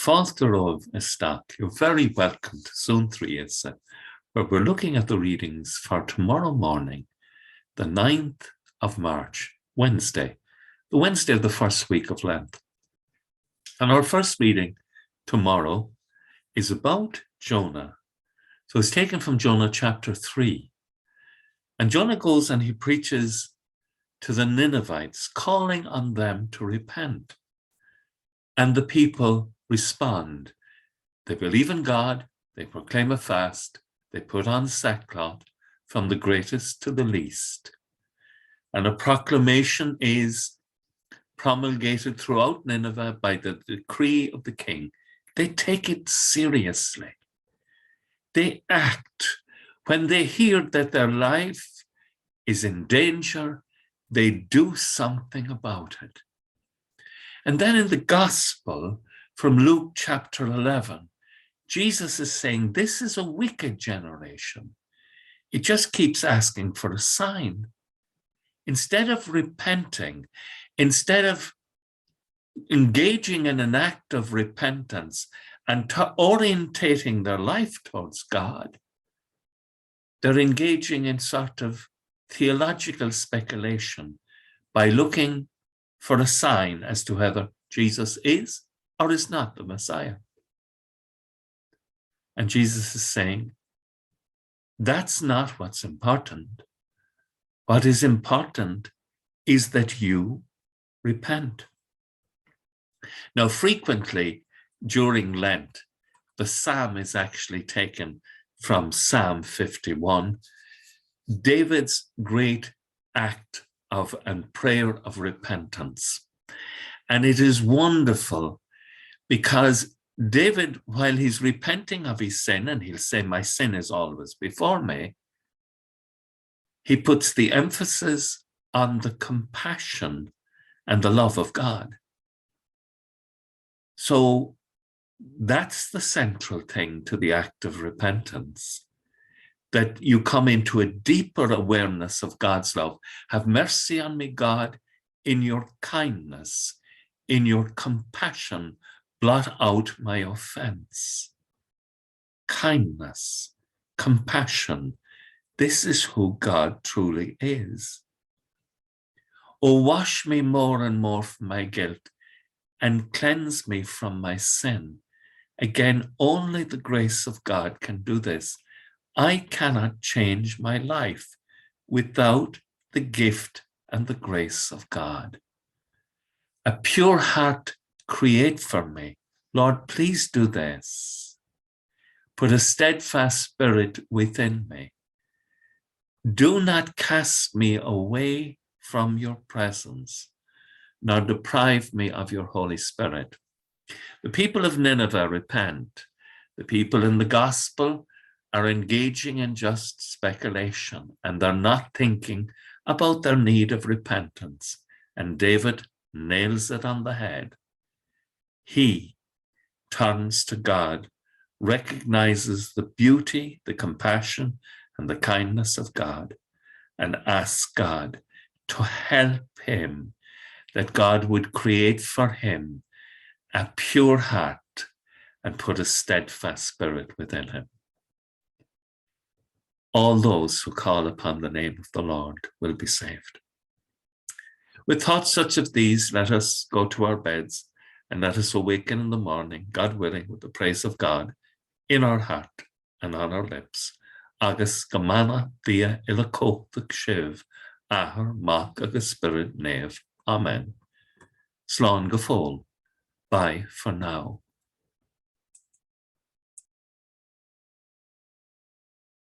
folklore isteach. You're very welcome to Suantraí Íosa, where we're looking at the readings for tomorrow morning, the 9th of March, Wednesday, the Wednesday of the first week of Lent. And our first reading tomorrow is about Jonah. So it's taken from Jonah chapter 3. And Jonah goes and he preaches to the Ninevites, calling on them to repent. And the people respond. They believe in God, they proclaim a fast, they put on sackcloth from the greatest to the least. And a proclamation is promulgated throughout Nineveh by the decree of the king. They take it seriously. They act. When they hear that their life is in danger, they do something about it. And then in the gospel from Luke chapter 11, Jesus is saying, this is a wicked generation. It just keeps asking for a sign. Instead of repenting, instead of engaging in an act of repentance and orientating their life towards God, they're engaging in sort of theological speculation by looking for a sign as to whether Jesus is or is not the Messiah. And Jesus is saying, that's not what's important. What is important is that you repent. Now, frequently during Lent, the psalm is actually taken from Psalm 51, David's great act of and prayer of repentance. And it is wonderful because David, while he's repenting of his sin, and he'll say, my sin is always before me, he puts the emphasis on the compassion and the love of God. So that's the central thing to the act of repentance, that you come into a deeper awareness of God's love. Have mercy on me, God, in your kindness, in your compassion, blot out my offense. Kindness, compassion, this is who God truly is. Oh, wash me more and more from my guilt and cleanse me from my sin. Again, only the grace of God can do this. I cannot change my life without the gift and the grace of God. A pure heart create for me. Lord, please do this. Put a steadfast spirit within me. Do not cast me away from your presence, nor deprive me of your Holy Spirit. The people of Nineveh repent. The people in the gospel are engaging in just speculation, and they're not thinking about their need of repentance. And David nails it on the head. He turns to God, recognizes the beauty, the compassion, and the kindness of God, and asks God to help him, that God would create for him a pure heart and put a steadfast spirit within him. All those who call upon the name of the Lord will be saved. With thoughts such as these, let us go to our beds and let us awaken in the morning, God willing, with the praise of God in our heart and on our lips. Agus gamana dia ila cótach shiv, ahar mach agus spirit neve. Amen. Slán go fóill. Bye for now.